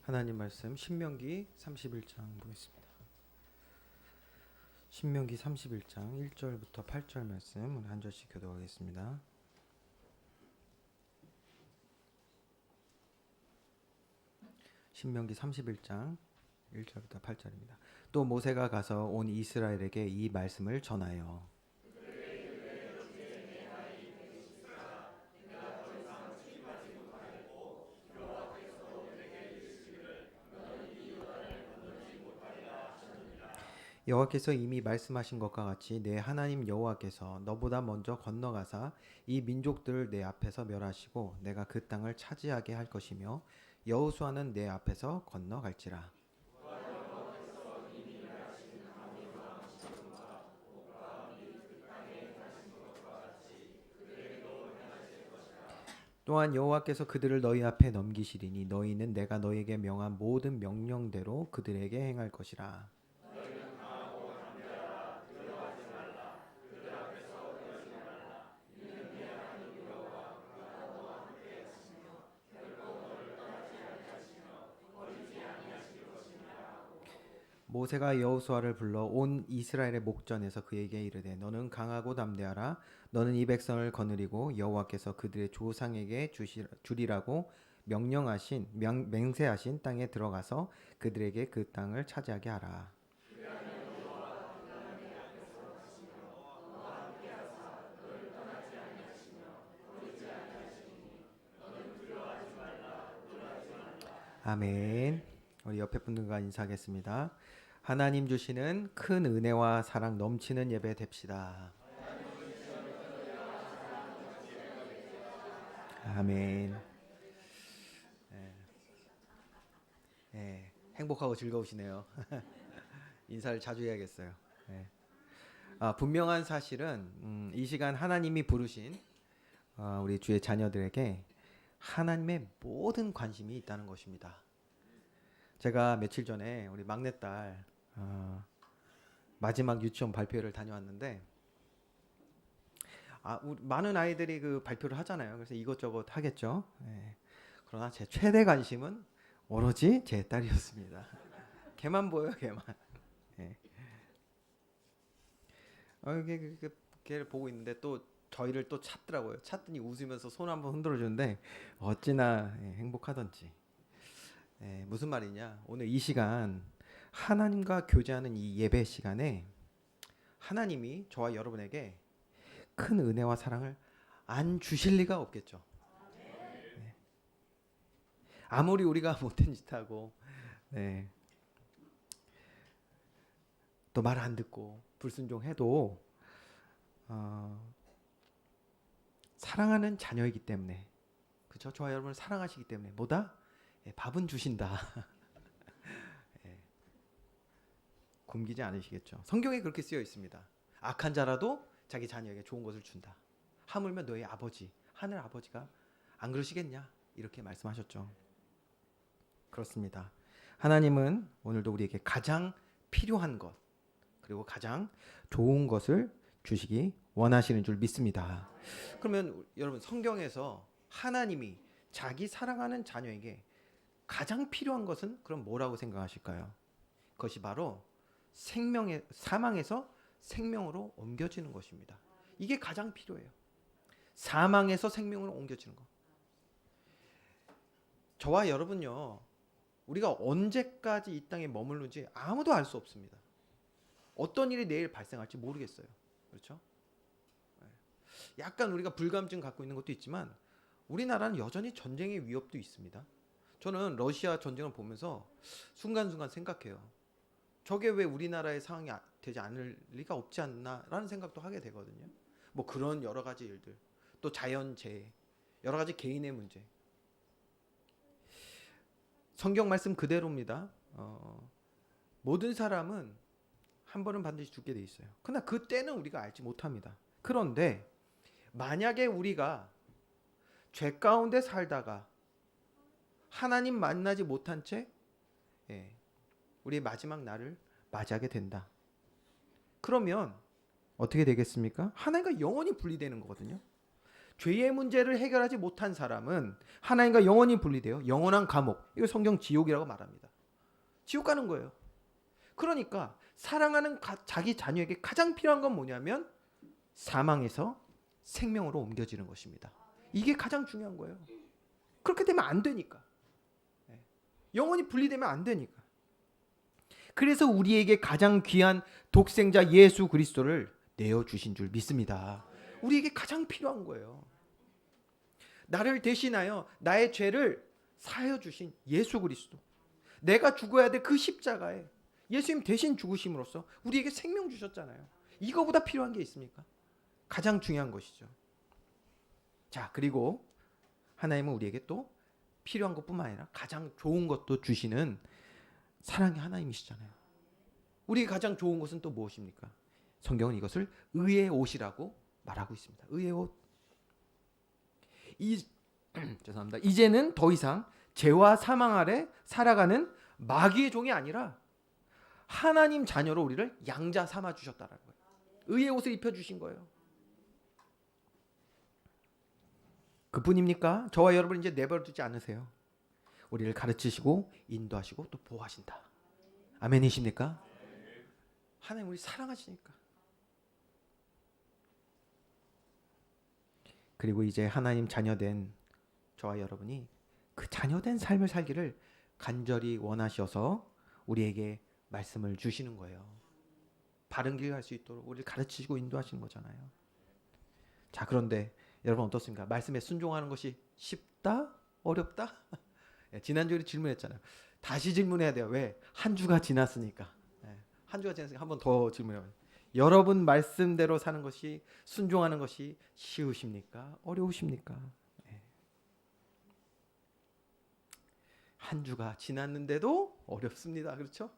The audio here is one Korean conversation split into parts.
하나님 말씀 신명기 31장 보겠습니다. 신명기 31장 1절부터 8절 말씀 오늘 한 절씩 교독하겠습니다. 신명기 31장 1절부터 8절입니다. 또 모세가 가서 온 이스라엘에게 이 말씀을 전하여 여호와께서 이미 말씀하신 것과 같이 내 하나님 여호와께서 너보다 먼저 건너가사 이 민족들을 내 앞에서 멸하시고 내가 그 땅을 차지하게 할 것이며 여호수아는 내 앞에서 건너갈지라. 또한 여호와께서 그들을 너희 앞에 넘기시리니 너희는 내가 너희에게 명한 모든 명령대로 그들에게 행할 것이라. 모세가 여호수아를 불러 온 이스라엘의 목전에서 그에게 이르되 너는 강하고 담대하라. 너는 이 백성을 거느리고 여호와께서 그들의 조상에게 주리라고 맹세하신 땅에 들어가서 그들에게 그 땅을 차지하게 하라. 아멘. 우리 옆에 분들과 인사하겠습니다. 하나님 주시는 큰 은혜와 사랑 넘치는 예배 됩시다. 아멘. 행복하고 즐거우시네요. 인사를 자주 해야겠어요. 분명한 사실은 이 시간 하나님이 부르신 우리 주의 자녀들에게 하나님의 모든 관심이 있다는 것입니다. 제가 며칠 전에 우리 막내딸 마지막 유치원 발표회를 다녀왔는데 많은 아이들이 그 발표를 하잖아요. 그래서 이것저것 하겠죠. 그러나 제 최대 관심은 오로지 제 딸이었습니다. 걔만 보여요, 걔만. 예. 걔를 보고 있는데 또 저희를 또 찾더라고요. 찾더니 웃으면서 손 한번 흔들어 주는데 어찌나 행복하던지. 무슨 말이냐? 오늘 이 시간 하나님과 교제하는 이 예배 시간에 하나님이 저와 여러분에게 큰 은혜와 사랑을 안 주실 리가 없겠죠. 아무리 우리가 못된 짓 하고 또 말 안 듣고 불순종해도 사랑하는 자녀이기 때문에 그렇죠? 저와 여러분을 사랑하시기 때문에 뭐다? 밥은 주신다. 굶기지 않으시겠죠. 성경에 그렇게 쓰여 있습니다. 악한 자라도 자기 자녀에게 좋은 것을 준다. 하물며 너희 아버지 하늘 아버지가 안 그러시겠냐? 이렇게 말씀하셨죠. 그렇습니다. 하나님은 오늘도 우리에게 가장 필요한 것 그리고 가장 좋은 것을 주시기 원하시는 줄 믿습니다. 그러면 여러분 성경에서 하나님이 자기 사랑하는 자녀에게 가장 필요한 것은 그럼 뭐라고 생각하실까요? 그것이 바로 사망에서 생명으로 옮겨지는 것입니다. 이게 가장 필요해요. 사망에서 생명으로 옮겨지는 것. 저와 여러분요. 우리가 언제까지 이 땅에 머무르는지 아무도 알 수 없습니다. 어떤 일이 내일 발생할지 모르겠어요. 그렇죠? 약간 우리가 불감증 갖고 있는 것도 있지만 우리나라는 여전히 전쟁의 위협도 있습니다. 저는 러시아 전쟁을 보면서 순간순간 생각해요. 저게 왜 우리나라의 상황이 되지 않을 리가 없지 않나라는 생각도 하게 되거든요. 뭐 그런 여러 가지 일들, 또 자연재해, 여러 가지 개인의 문제. 성경 말씀 그대로입니다. 모든 사람은 한 번은 반드시 죽게 돼 있어요. 그러나 그 때는 우리가 알지 못합니다. 그런데 만약에 우리가 죄 가운데 살다가 하나님 만나지 못한 채 우리의 마지막 날을 맞이하게 된다. 그러면 어떻게 되겠습니까? 하나님과 영원히 분리되는 거거든요. 죄의 문제를 해결하지 못한 사람은 하나님과 영원히 분리돼요. 영원한 감옥. 이거 성경 지옥이라고 말합니다. 지옥 가는 거예요. 그러니까 사랑하는 자기 자녀에게 가장 필요한 건 뭐냐면 사망에서 생명으로 옮겨지는 것입니다. 이게 가장 중요한 거예요. 그렇게 되면 안 되니까. 영원히 분리되면 안 되니까. 그래서 우리에게 가장 귀한 독생자 예수 그리스도를 내어주신 줄 믿습니다. 우리에게 가장 필요한 거예요. 나를 대신하여 나의 죄를 사하여 주신 예수 그리스도. 내가 죽어야 될 그 십자가에 예수님 대신 죽으심으로써 우리에게 생명 주셨잖아요. 이거보다 필요한 게 있습니까? 가장 중요한 것이죠. 자, 그리고 하나님은 우리에게 또 필요한 것뿐만 아니라 가장 좋은 것도 주시는 사랑의 하나님이시잖아요. 우리에게 가장 좋은 것은 또 무엇입니까? 성경은 이것을 의의 옷이라고 말하고 있습니다. 의의 옷. 죄송합니다. 이제는 더 이상 죄와 사망 아래 살아가는 마귀의 종이 아니라 하나님 자녀로 우리를 양자 삼아 주셨다는 거예요. 의의 옷을 입혀 주신 거예요. 그뿐입니까? 저와 여러분 이제 내버려두지 않으세요. 우리를 가르치시고 인도하시고 또 보호하신다. 아멘이십니까? 하나님 우리 사랑하시니까. 그리고 이제 하나님 자녀된 저와 여러분이 그 자녀된 삶을 살기를 간절히 원하셔서 우리에게 말씀을 주시는 거예요. 바른 길 갈 수 있도록 우리를 가르치시고 인도하시는 거잖아요. 자, 그런데 여러분 어떻습니까? 말씀에 순종하는 것이 쉽다? 어렵다? 지난주에 질문했잖아요. 다시 질문해야 돼요. 왜? 한 주가 지났으니까. 한 주가 지났으니까 한 번 더 질문해요. 여러분 말씀대로 사는 것이, 순종하는 것이 쉬우십니까? 어려우십니까? 한 주가 지났는데도 어렵습니다. 그렇죠?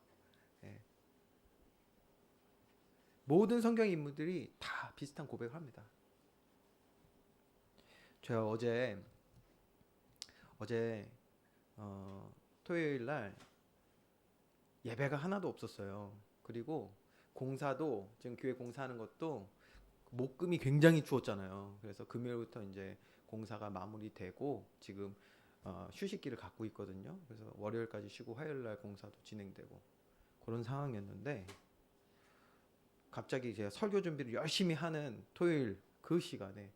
모든 성경 인물들이 다 비슷한 고백을 합니다. 제가 어제 토요일 날 예배가 하나도 없었어요. 그리고 공사도 지금 교회 공사하는 것도 목금이 굉장히 추웠잖아요. 그래서 금요일부터 이제 공사가 마무리되고 지금 휴식기를 갖고 있거든요. 그래서 월요일까지 쉬고 화요일 날 공사도 진행되고 그런 상황이었는데 갑자기 제가 설교 준비를 열심히 하는 토요일 그 시간에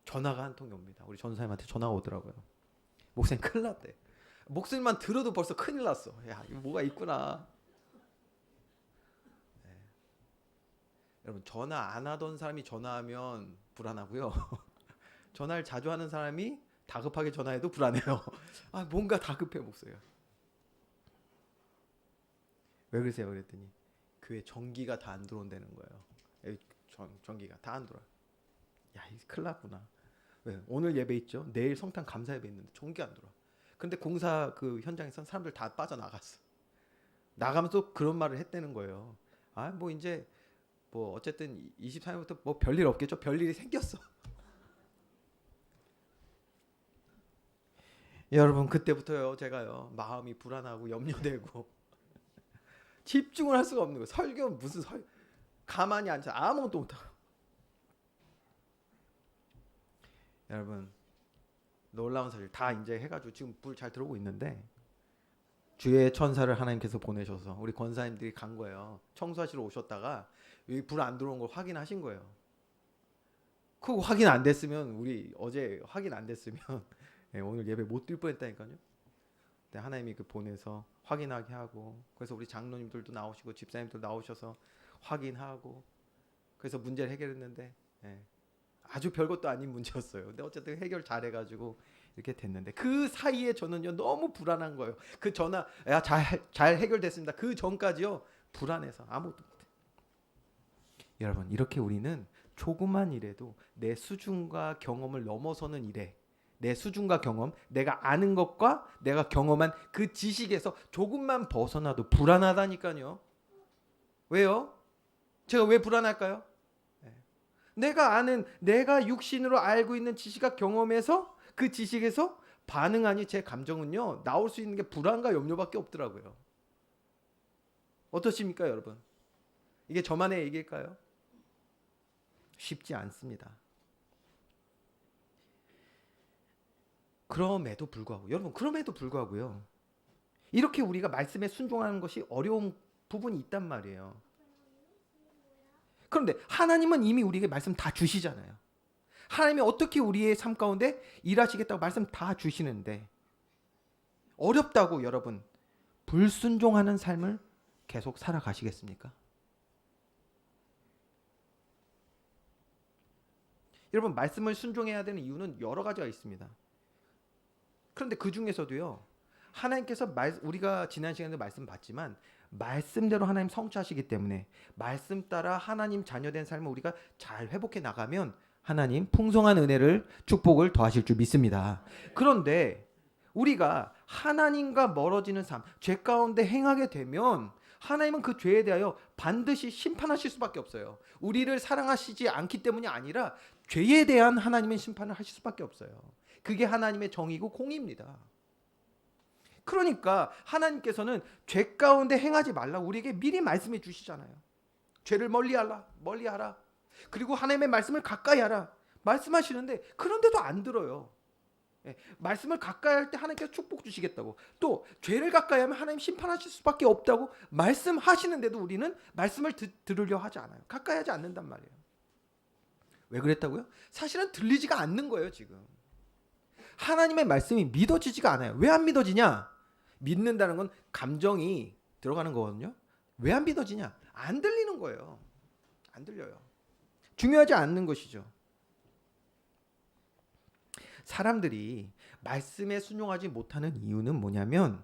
전화가 한 통이 옵니다. 우리 전사님한테 전화가 오더라고요. 목사님 큰일 났대. 목소리만 들어도 벌써 큰일 났어. 야, 이거 뭐가 있구나. 여러분 전화 안 하던 사람이 전화하면 불안하고요. 전화를 자주 하는 사람이 다급하게 전화해도 불안해요. 아, 뭔가 다급해 목소리가. 왜 그러세요? 그랬더니 교회 전기가 다 안 들어온다는 거예요. 전기가 다 안 들어와. 야, 큰일 났구나. 왜? 오늘 예배 있죠? 내일 성탄 감사 예배 있는데 전기가 안 들어와. 근데 공사 그 현장에선 사람들 다 빠져나갔어. 나가면서 그런 말을 했다는 거예요. 아, 뭐 이제 뭐 어쨌든 23일부터 뭐 별일 없겠죠? 별일이 생겼어. 여러분 그때부터요 제가요 마음이 불안하고 염려되고 집중을 할 수가 없는 거예요. 설교 무슨 가만히 앉아 아무것도 못하고. 여러분 놀라운 사실 다 이제 해가지고 지금 불 잘 들어오고 있는데 주의 천사를 하나님께서 보내셔서 우리 권사님들이 간 거예요. 청소하시러 오셨다가 여기 불 안 들어온 걸 확인하신 거예요. 그거 확인 안 됐으면 우리 어제 확인 안 됐으면 오늘 예배 못 드릴 뻔했다니까요. 근데 하나님이 그 보내서 확인하게 하고 그래서 우리 장로님들도 나오시고 집사님들 나오셔서 확인하고 그래서 문제를 해결했는데 아주 별것도 아닌 문제였어요. 근데 어쨌든 해결 잘해가지고 이렇게 됐는데 그 사이에 저는요 너무 불안한 거예요. 그 전화 잘 해결됐습니다. 그 전까지요 불안해서 아무것도 못해. 여러분 이렇게 우리는 조그만 일에도 내 수준과 경험을 넘어서는 일에 내 수준과 경험, 내가 아는 것과 내가 경험한 그 지식에서 조금만 벗어나도 불안하다니까요. 왜요? 제가 왜 불안할까요? 내가 아는, 내가 육신으로 알고 있는 지식과 경험에서 그 지식에서 반응하니 제 감정은요 나올 수 있는 게 불안과 염려밖에 없더라고요. 어떠십니까 여러분? 이게 저만의 얘기일까요? 쉽지 않습니다. 그럼에도 불구하고 여러분 그럼에도 불구하고요. 이렇게 우리가 말씀에 순종하는 것이 어려운 부분이 있단 말이에요. 그런데 하나님은 이미 우리에게 말씀 다 주시잖아요. 하나님이 어떻게 우리의 삶 가운데 일하시겠다고 말씀 다 주시는데 어렵다고 여러분 불순종하는 삶을 계속 살아가시겠습니까? 여러분 말씀을 순종해야 되는 이유는 여러 가지가 있습니다. 그런데 그 중에서도요. 하나님께서 우리가 지난 시간에 말씀 봤지만 말씀대로 하나님 성취하시기 때문에 말씀 따라 하나님 자녀된 삶을 우리가 잘 회복해 나가면 하나님 풍성한 은혜를 축복을 더하실 줄 믿습니다. 그런데 우리가 하나님과 멀어지는 삶, 죄 가운데 행하게 되면 하나님은 그 죄에 대하여 반드시 심판하실 수밖에 없어요. 우리를 사랑하시지 않기 때문이 아니라 죄에 대한 하나님의 심판을 하실 수밖에 없어요. 그게 하나님의 정의고 공의입니다. 그러니까 하나님께서는 죄 가운데 행하지 말라 우리에게 미리 말씀해 주시잖아요. 죄를 멀리하라. 그리고 하나님의 말씀을 가까이 하라. 말씀하시는데 그런데도 안 들어요. 말씀을 가까이 할 때 하나님께서 축복 주시겠다고, 또 죄를 가까이 하면 하나님 심판하실 수밖에 없다고 말씀하시는데도 우리는 말씀을 들으려 하지 않아요. 가까이 하지 않는단 말이에요. 왜 그랬다고요? 사실은 들리지가 않는 거예요. 지금 하나님의 말씀이 믿어지지가 않아요. 왜 안 믿어지냐? 믿는다는 건 감정이 들어가는 거거든요. 왜 안 믿어지냐? 안 들리는 거예요. 안 들려요. 중요하지 않는 것이죠. 사람들이 말씀에 순종하지 못하는 이유는 뭐냐면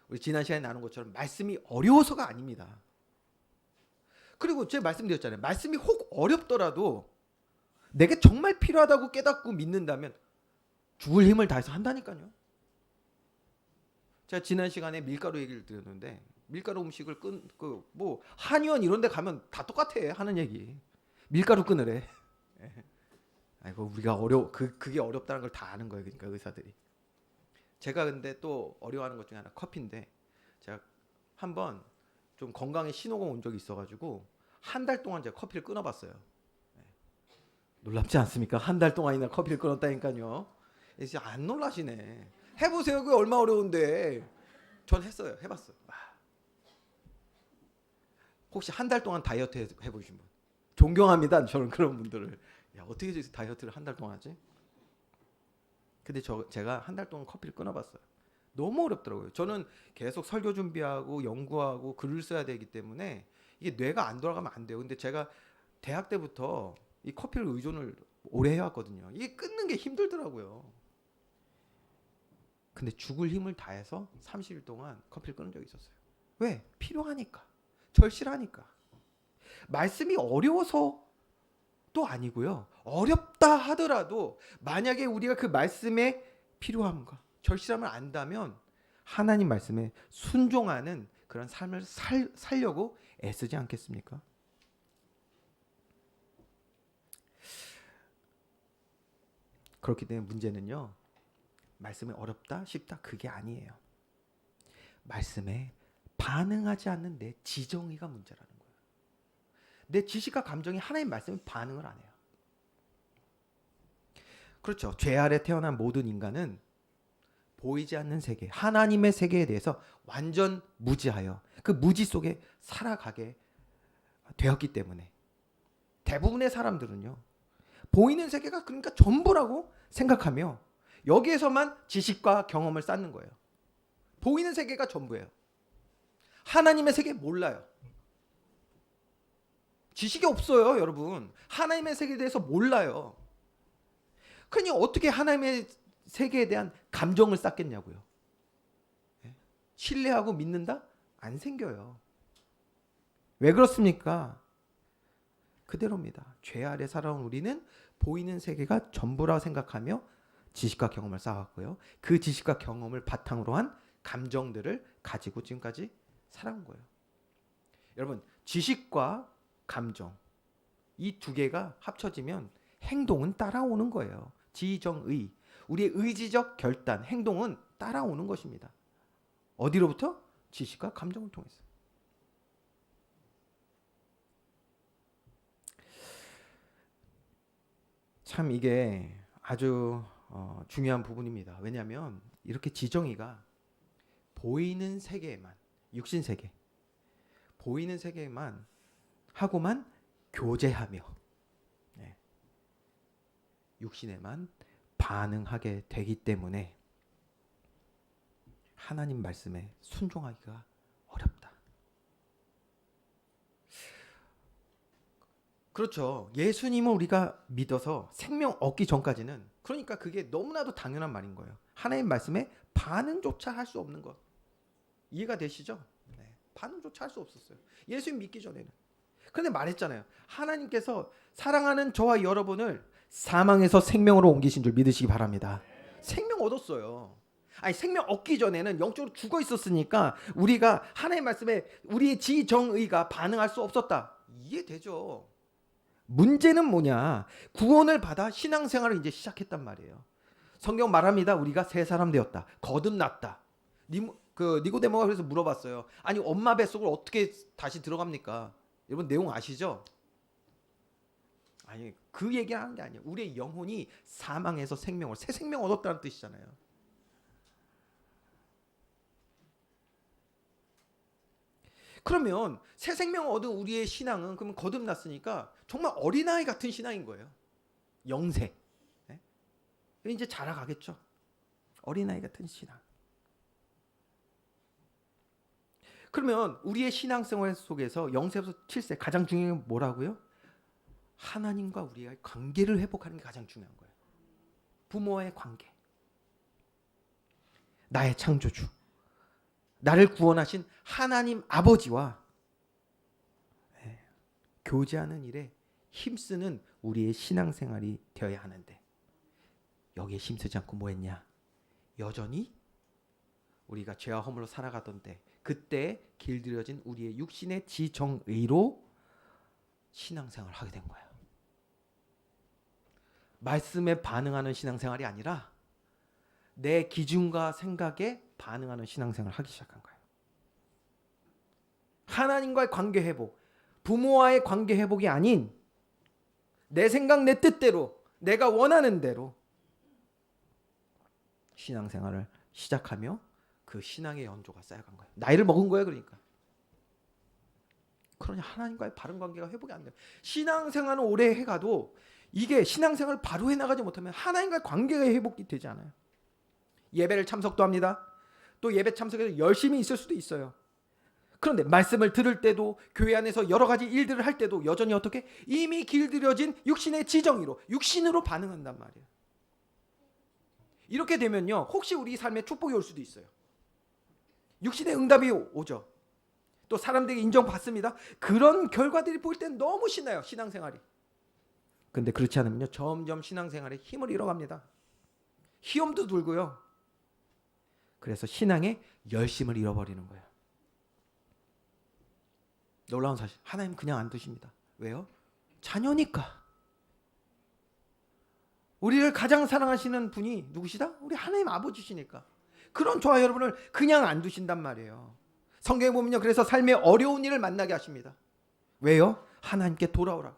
우리 지난 시간에 나눈 것처럼 말씀이 어려워서가 아닙니다. 그리고 제가 말씀드렸잖아요. 말씀이 혹 어렵더라도 내게 정말 필요하다고 깨닫고 믿는다면 죽을 힘을 다해서 한다니까요. 제가 지난 시간에 밀가루 얘기를 드렸는데 밀가루 음식을 뭐 한의원 이런 데 가면 다 똑같아 하는 얘기. 밀가루 끊으래. 아이고 우리가 그게 어렵다는 걸 다 아는 거예요. 그러니까 의사들이. 제가 근데 또 어려워하는 것 중에 하나 커피인데 제가 한번 좀 건강에 신호가 온 적이 있어가지고 한 달 동안 제가 커피를 끊어봤어요. 놀랍지 않습니까? 한 달 동안이나 커피를 끊었다니까요. 이제 안 놀라시네. 해보세요. 그게 얼마 어려운데. 전 했어요. 해봤어요. 혹시 한 달 동안 다이어트 해보신 분? 존경합니다. 저는 그런 분들을. 야 어떻게 다이어트를 한 달 동안 하지? 근데 제가 한 달 동안 커피를 끊어봤어요. 너무 어렵더라고요. 저는 계속 설교 준비하고 연구하고 글을 써야 되기 때문에 이게 뇌가 안 돌아가면 안 돼요. 근데 제가 대학 때부터 이 커피를 의존을 오래 해왔거든요. 이게 끊는 게 힘들더라고요. 근데 죽을 힘을 다해서 30일 동안 커피를 끊은 적이 있었어요. 왜? 필요하니까. 절실하니까. 말씀이 어려워서 또 아니고요. 어렵다 하더라도 만약에 우리가 그 말씀의 필요함과 절실함을 안다면 하나님 말씀에 순종하는 그런 삶을 살려고 애쓰지 않겠습니까? 그렇기 때문에 문제는요. 말씀이 어렵다 쉽다 그게 아니에요. 말씀에 반응하지 않는 내 지정의가 문제라는 거예요. 내 지식과 감정이 하나님 말씀에 반응을 안 해요. 그렇죠. 죄 아래 태어난 모든 인간은 보이지 않는 세계, 하나님의 세계에 대해서 완전 무지하여 그 무지 속에 살아가게 되었기 때문에 대부분의 사람들은요. 보이는 세계가 그러니까 전부라고 생각하며 여기에서만 지식과 경험을 쌓는 거예요. 보이는 세계가 전부예요. 하나님의 세계 몰라요. 지식이 없어요, 여러분. 하나님의 세계에 대해서 몰라요. 그러니 어떻게 하나님의 세계에 대한 감정을 쌓겠냐고요. 신뢰하고 믿는다? 안 생겨요. 왜 그렇습니까? 그대로입니다. 죄 아래 살아온 우리는 보이는 세계가 전부라 생각하며 지식과 경험을 쌓았고요. 그 지식과 경험을 바탕으로 한 감정들을 가지고 지금까지 살아온 거예요. 여러분, 지식과 감정 이 두 개가 합쳐지면 행동은 따라오는 거예요. 지정의. 우리의 의지적 결단, 행동은 따라오는 것입니다. 어디로부터? 지식과 감정을 통해서. 참 이게 아주 중요한 부분입니다. 왜냐하면 이렇게 지정의가 보이는 세계에만, 육신 세계, 보이는 세계에만 하고만 교제하며 육신에만 반응하게 되기 때문에 하나님 말씀에 순종하기가 어렵다. 그렇죠. 예수님을 우리가 믿어서 생명 얻기 전까지는, 그러니까 그게 너무나도 당연한 말인 거예요. 하나님 말씀에 반응조차 할 수 없는 것. 이해가 되시죠? 네. 반응조차 할 수 없었어요. 예수님 믿기 전에는. 그런데 말했잖아요. 하나님께서 사랑하는 저와 여러분을 사망에서 생명으로 옮기신 줄 믿으시기 바랍니다. 생명 얻었어요. 아니, 생명 얻기 전에는 영적으로 죽어 있었으니까 우리가 하나님 말씀에 우리의 지정의가 반응할 수 없었다. 이해되죠? 문제는 뭐냐? 구원을 받아 신앙생활을 이제 시작했단 말이에요. 성경 말합니다. 우리가 새 사람 되었다. 거듭났다. 니고데모가 그래서 물어봤어요. 아니, 엄마 뱃속을 어떻게 다시 들어갑니까? 여러분 내용 아시죠? 아니, 그 얘기를 하는 게 아니에요. 우리의 영혼이 사망에서 생명을, 새 생명 얻었다는 뜻이잖아요. 그러면 새 생명 얻은 우리의 신앙은 그러면 거듭났으니까 정말 어린아이 같은 신앙인 거예요. 영세. 네? 이제 자라가겠죠. 어린아이 같은 신앙. 그러면 우리의 신앙생활 속에서 0세부터 7세 가장 중요한 게 뭐라고요? 하나님과 우리의 관계를 회복하는 게 가장 중요한 거예요. 부모와의 관계. 나의 창조주. 나를 구원하신 하나님 아버지와 교제하는 일에 힘쓰는 우리의 신앙생활이 되어야 하는데, 여기에 힘쓰지 않고 뭐 했냐? 여전히 우리가 죄와 허물로 살아가던 때, 그때 길들여진 우리의 육신의 지정의로 신앙생활을 하게 된 거예요. 말씀에 반응하는 신앙생활이 아니라 내 기준과 생각에 반응하는 신앙생활을 하기 시작한 거예요. 하나님과의 관계 회복, 부모와의 관계 회복이 아닌 내 생각 내 뜻대로, 내가 원하는 대로 신앙생활을 시작하며 그 신앙의 연조가 쌓여간 거예요. 나이를 먹은 거예요. 그러니 하나님과의 바른 관계가 회복이 안 돼요. 신앙생활은 오래 해가도 이게 신앙생활을 바로 해나가지 못하면 하나님과의 관계가 회복이 되지 않아요. 예배를 참석도 합니다. 또 예배 참석해서 열심히 있을 수도 있어요. 그런데 말씀을 들을 때도, 교회 안에서 여러 가지 일들을 할 때도 여전히 어떻게? 이미 길들여진 육신의 지정의로, 육신으로 반응한단 말이에요. 이렇게 되면요, 혹시 우리 삶에 축복이 올 수도 있어요. 육신의 응답이 오죠. 또 사람들에게 인정받습니다. 그런 결과들이 보일 땐 너무 신나요, 신앙생활이. 근데 그렇지 않으면요, 점점 신앙생활에 힘을 잃어갑니다. 희염도 들고요. 그래서 신앙의 열심을 잃어버리는 거예요. 놀라운 사실, 하나님 그냥 안 두십니다. 왜요? 자녀니까. 우리를 가장 사랑하시는 분이 누구시다? 우리 하나님 아버지시니까. 그런 저와 여러분을 그냥 안 두신단 말이에요. 성경에 보면요, 그래서 삶의 어려운 일을 만나게 하십니다. 왜요? 하나님께 돌아오라고.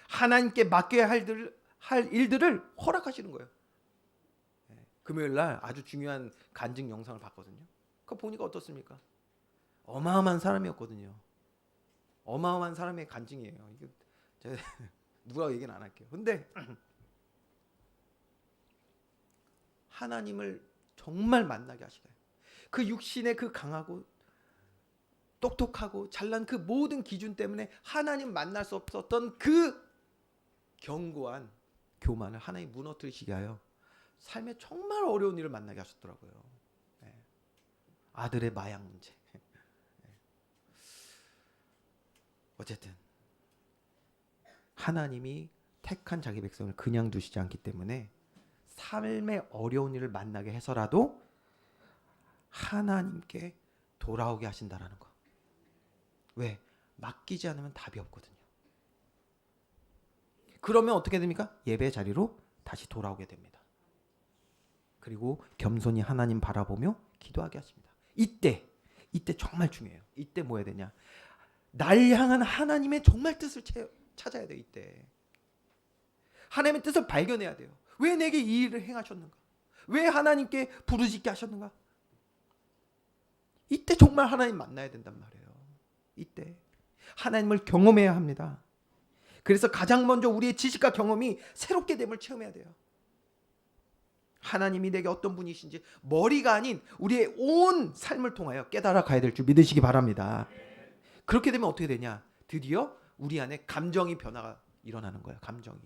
하나님께 맡겨야 할 일들을 허락하시는 거예요. 금요일 날 아주 중요한 간증 영상을 봤거든요. 그거 보니까 어떻습니까? 어마어마한 사람이었거든요. 어마어마한 사람의 간증이에요. 이게 제가 누가 얘기는 안 할게요. 근데 하나님을 정말 만나게 하시고요. 그 육신의 그 강하고 똑똑하고 잘난 그 모든 기준 때문에 하나님 만날 수 없었던 그 견고한 교만을 하나님 무너뜨리시게 하여 삶에 정말 어려운 일을 만나게 하셨더라고요. 네. 아들의 마약 문제. 네. 어쨌든 하나님이 택한 자기 백성을 그냥 두시지 않기 때문에 삶의 어려운 일을 만나게 해서라도 하나님께 돌아오게 하신다라는 거. 왜? 맡기지 않으면 답이 없거든요. 그러면 어떻게 됩니까? 예배 자리로 다시 돌아오게 됩니다. 그리고 겸손히 하나님 바라보며 기도하게 하십니다. 이때 정말 중요해요. 이때 뭐 해야 되냐? 날 향한 하나님의 정말 뜻을 찾아야 돼요. 이때 하나님의 뜻을 발견해야 돼요. 왜 내게 이 일을 행하셨는가? 왜 하나님께 부르짖게 하셨는가? 이때 정말 하나님 만나야 된단 말이에요. 이때 하나님을 경험해야 합니다. 그래서 가장 먼저 우리의 지식과 경험이 새롭게 됨을 체험해야 돼요. 하나님이 내게 어떤 분이신지 머리가 아닌 우리의 온 삶을 통하여 깨달아 가야 될 줄 믿으시기 바랍니다. 그렇게 되면 어떻게 되냐? 드디어 우리 안에 감정이 변화가 일어나는 거예요. 감정이.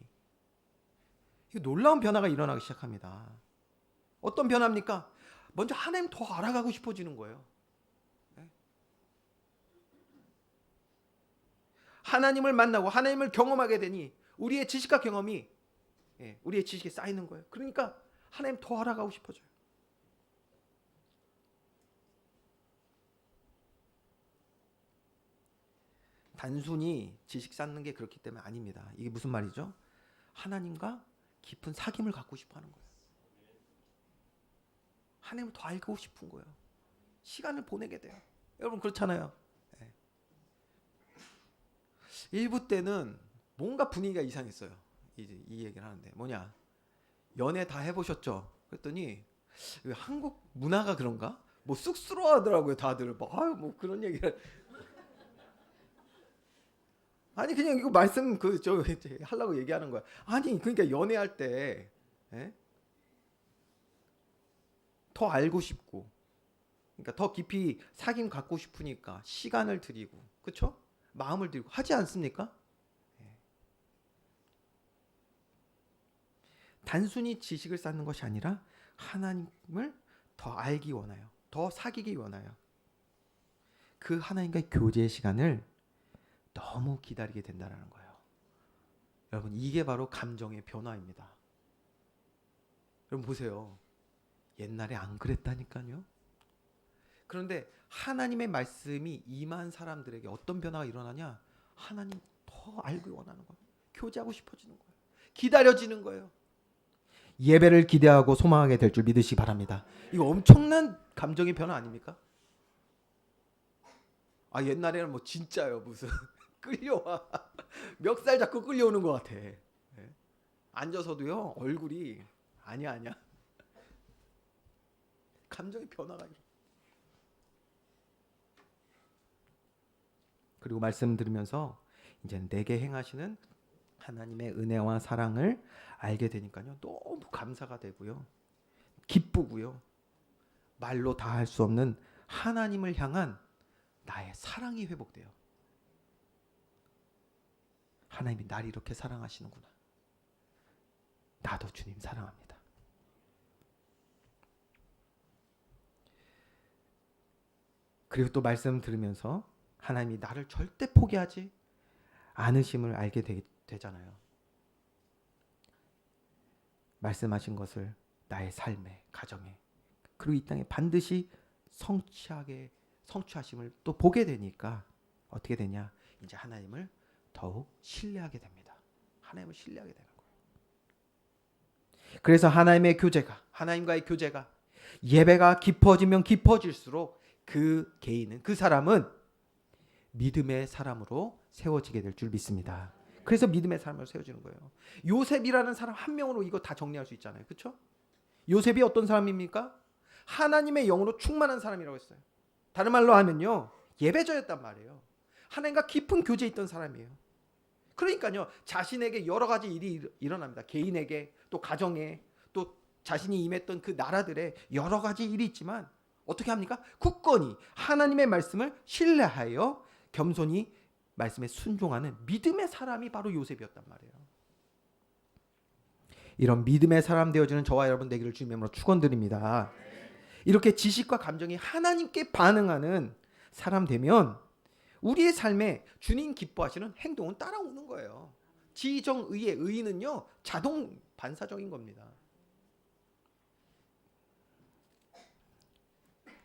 놀라운 변화가 일어나기 시작합니다. 어떤 변화입니까? 먼저 하나님 더 알아가고 싶어지는 거예요. 하나님을 만나고 하나님을 경험하게 되니 우리의 지식과 경험이 우리의 지식에 쌓이는 거예요. 그러니까 하나님 더 알아가고 싶어져요. 단순히 지식 쌓는 게 그렇기 때문에 아닙니다. 이게 무슨 말이죠? 하나님과 깊은 사귐을 갖고 싶어 하는 거예요. 하나님을 더 알고 싶은 거예요. 시간을 보내게 돼요. 여러분 그렇잖아요. 1부 때는 뭔가 분위기가 이상했어요. 이 얘기를 하는데 뭐냐? 연애 다 해보셨죠? 그랬더니 한국 문화가 그런가? 뭐 쑥스러워하더라고요 다들. 뭐 그런 얘기를. 아니 그냥 이거 말씀 하려고 얘기하는 거야. 아니 그러니까 연애할 때 더 알고 싶고, 그러니까 더 깊이 사귐 갖고 싶으니까 시간을 들이고, 그렇죠? 마음을 들이고 하지 않습니까? 단순히 지식을 쌓는 것이 아니라 하나님을 더 알기 원해요. 더 사귀기 원해요. 그 하나님과의 교제의 시간을 너무 기다리게 된다는 거예요. 여러분 이게 바로 감정의 변화입니다. 여러분 보세요. 옛날에 안 그랬다니까요. 그런데 하나님의 말씀이 임한 사람들에게 어떤 변화가 일어나냐? 하나님 더 알고 원하는 거예요. 교제하고 싶어지는 거예요. 기다려지는 거예요. 예배를 기대하고 소망하게 될 줄 믿으시기 바랍니다. 이거 엄청난 감정의 변화 아닙니까? 옛날에는 뭐 진짜요 무슨 끌려와. 멱살 잡고 끌려오는 것 같아. 앉아서도요 얼굴이 아니야. 감정의 변화가 일어나. 그리고 말씀 들으면서 이제 내게 행하시는 하나님의 은혜와 사랑을 알게 되니까요 너무 감사가 되고요, 기쁘고요, 말로 다 할 수 없는 하나님을 향한 나의 사랑이 회복돼요. 하나님이 날 이렇게 사랑하시는구나. 나도 주님 사랑합니다. 그리고 또 말씀 들으면서 하나님이 나를 절대 포기하지 않으심을 알게 되잖아요. 말씀하신 것을 나의 삶에, 가정에, 그리고 이 땅에 반드시 성취하심을 또 보게 되니까 어떻게 되냐? 이제 하나님을 더욱 신뢰하게 됩니다. 하나님을 신뢰하게 되는 거예요. 그래서 하나님과의 교제가 예배가 깊어지면 깊어질수록 그 개인은, 그 사람은 믿음의 사람으로 세워지게 될 줄 믿습니다. 그래서 믿음의 사람으로 세워지는 거예요. 요셉이라는 사람 한 명으로 이거 다 정리할 수 있잖아요. 그렇죠? 요셉이 어떤 사람입니까? 하나님의 영으로 충만한 사람이라고 했어요. 다른 말로 하면요, 예배자였단 말이에요. 하나님과 깊은 교제에 있던 사람이에요. 그러니까요, 자신에게 여러 가지 일이 일어납니다. 개인에게, 또 가정에, 또 자신이 임했던 그 나라들에 여러 가지 일이 있지만 어떻게 합니까? 굳건히 하나님의 말씀을 신뢰하여 겸손히 말씀에 순종하는 믿음의 사람이 바로 요셉이었단 말이에요. 이런 믿음의 사람 되어주는 저와 여러분 되기를 주님의 이름으로 축원드립니다. 이렇게 지식과 감정이 하나님께 반응하는 사람 되면 우리의 삶에 주님 기뻐하시는 행동은 따라오는 거예요. 지정의의 의는요 자동 반사적인 겁니다.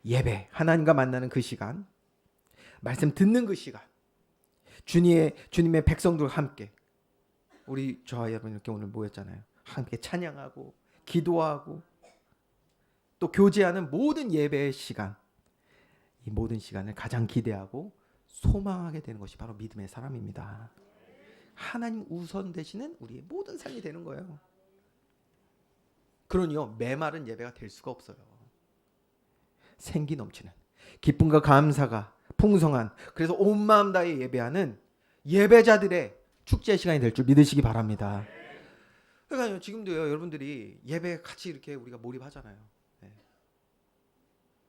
예배, 하나님과 만나는 그 시간, 말씀 듣는 그 시간, 주님의 백성들과 함께, 우리 저와 여러분 이렇게 오늘 모였잖아요. 함께 찬양하고 기도하고 또 교제하는 모든 예배의 시간, 이 모든 시간을 가장 기대하고 소망하게 되는 것이 바로 믿음의 사람입니다. 하나님 우선 되시는 우리의 모든 삶이 되는 거예요. 그러니요 메마른 예배가 될 수가 없어요. 생기 넘치는 기쁨과 감사가 풍성한, 그래서 온 마음 다해 예배하는 예배자들의 축제 시간이 될 줄 믿으시기 바랍니다. 그러니까요 지금도요 여러분들이 예배 같이 이렇게 우리가 몰입하잖아요. 네.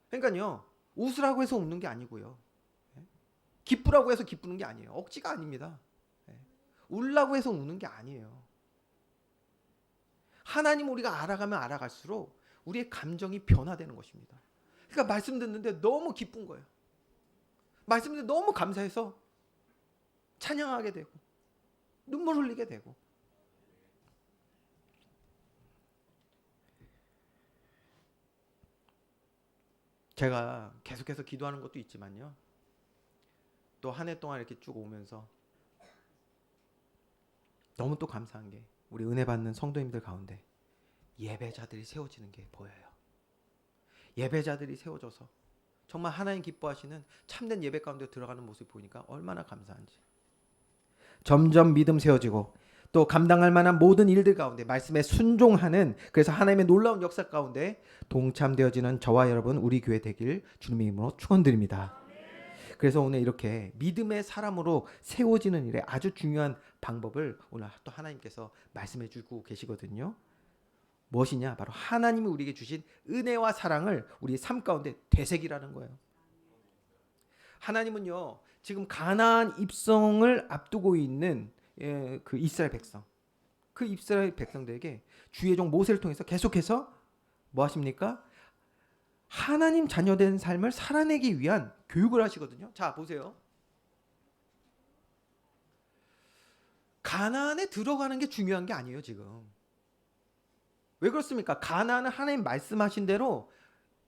그러니까요 웃으라고 해서 웃는 게 아니고요, 네. 기쁘라고 해서 기쁘는 게 아니에요. 억지가 아닙니다. 네. 울라고 해서 우는 게 아니에요. 하나님 우리가 알아가면 알아갈수록 우리의 감정이 변화되는 것입니다. 그러니까 말씀 듣는데 너무 기쁜 거예요. 말씀 듣는데 너무 감사해서 찬양하게 되고 눈물 흘리게 되고. 제가 계속해서 기도하는 것도 있지만요, 또 한 해 동안 이렇게 쭉 오면서 너무 또 감사한 게 우리 은혜 받는 성도님들 가운데 예배자들이 세워지는 게 보여요. 예배자들이 세워져서 정말 하나님 기뻐하시는 참된 예배 가운데 들어가는 모습 보니까 얼마나 감사한지. 점점 믿음 세워지고 또 감당할 만한 모든 일들 가운데 말씀에 순종하는, 그래서 하나님의 놀라운 역사 가운데 동참되어지는 저와 여러분 우리 교회 되길 주님의 이름으로 축원드립니다. 그래서 오늘 이렇게 믿음의 사람으로 세워지는 일에 아주 중요한 방법을 오늘 또 하나님께서 말씀해 주고 계시거든요. 무엇이냐? 바로 하나님이 우리에게 주신 은혜와 사랑을 우리 삶 가운데 되새기라는 거예요. 하나님은요 지금 가나안 입성을 앞두고 있는 그 이스라엘 백성, 그 이스라엘 백성들에게 주의 종 모세를 통해서 계속해서 뭐 하십니까? 하나님 자녀된 삶을 살아내기 위한 교육을 하시거든요. 자 보세요. 가나안에 들어가는 게 중요한 게 아니에요 지금. 왜 그렇습니까? 가나안은 하나님 말씀하신 대로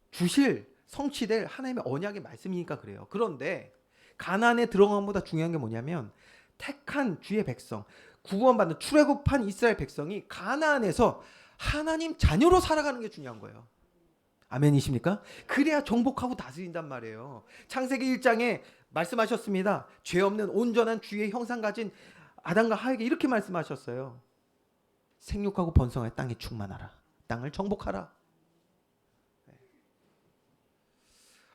주실 성취될 하나님의 언약의 말씀이니까 그래요. 그런데 가나안에 들어간 것보다 중요한 게 뭐냐면 택한 주의 백성, 구원받는 출애굽한 이스라엘 백성이 가나안에서 하나님 자녀로 살아가는 게 중요한 거예요. 아멘이십니까? 그래야 정복하고 다스린단 말이에요. 창세기 1장에 말씀하셨습니다. 죄 없는 온전한 주의 형상 가진 아담과 하에게 이렇게 말씀하셨어요. 생육하고 번성하여 땅에 충만하라. 땅을 정복하라.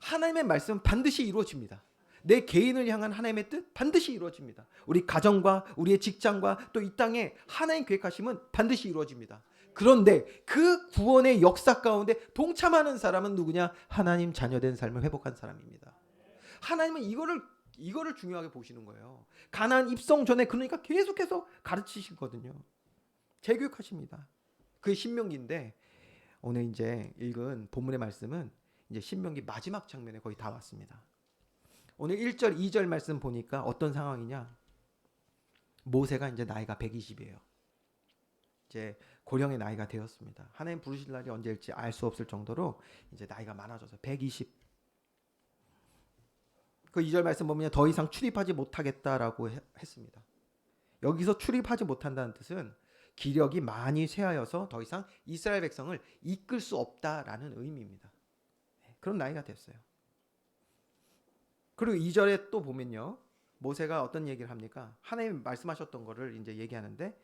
하나님의 말씀은 반드시 이루어집니다. 내 개인을 향한 하나님의 뜻 반드시 이루어집니다. 우리 가정과 우리의 직장과 또 이 땅에 하나님 계획하심은 반드시 이루어집니다. 그런데 그 구원의 역사 가운데 동참하는 사람은 누구냐? 하나님 자녀된 삶을 회복한 사람입니다. 하나님은 이거를 중요하게 보시는 거예요. 가나안 입성 전에 그러니까 계속해서 가르치시거든요. 재교육하십니다. 그게 신명기인데 오늘 이제 읽은 본문의 말씀은 이제 신명기 마지막 장면에 거의 다 왔습니다. 오늘 1절, 2절 말씀 보니까 어떤 상황이냐? 모세가 이제 나이가 120이에요. 이제 고령의 나이가 되었습니다. 하나님 부르실 날이 언제일지 알 수 없을 정도로 이제 나이가 많아져서 120. 그 2절 말씀 보면 더 이상 출입하지 못하겠다라고 했습니다. 여기서 출입하지 못한다는 뜻은 기력이 많이 쇠하여서 더 이상 이스라엘 백성을 이끌 수 없다라는 의미입니다. 그런 나이가 됐어요. 그리고 2절에 또 보면요, 모세가 어떤 얘기를 합니까? 하나님 말씀하셨던 거를 이제 얘기하는데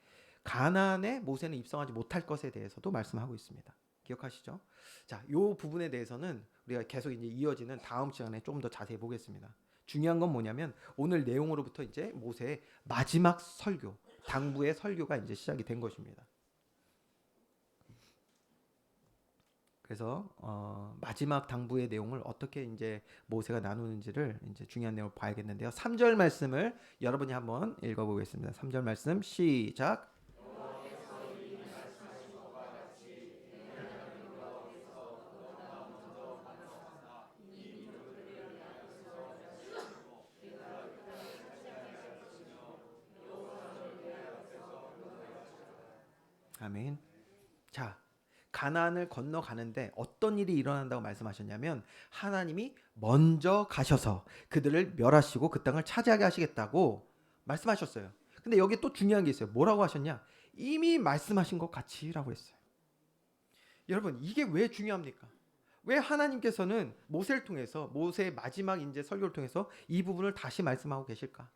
가나안에 모세는 입성하지 못할 것에 대해서도 말씀하고 있습니다. 기억하시죠? 자, 이 부분에 대해서는 우리가 계속 이제 이어지는 다음 시간에 좀 더 자세히 보겠습니다. 중요한 건 뭐냐면 오늘 내용으로부터 이제 모세의 마지막 설교, 당부의 설교가 이제 시작이 된 것입니다. 그래서 마지막 당부의 내용을 어떻게 이제 모세가 나누는지를 이제 중요한 내용을 봐야겠는데요. 3절 말씀을 여러분이 한번 읽어보겠습니다. 3절 말씀 시작. 아멘. 자, 가나안을 건너가는데 어떤 일이 일어난다고 말씀하셨냐면 하나님이 먼저 가셔서 그들을 멸하시고 그 땅을 차지하게 하시겠다고 말씀하셨어요. 근데 여기 또 중요한 게 있어요. 뭐라고 하셨냐? 이미 말씀하신 것 같이라고 했어요. 여러분, 이게 왜 중요합니까? 왜 하나님께서는 모세를 통해서, 모세의 마지막 이제 설교를 통해서 이 부분을 다시 말씀하고 계실까?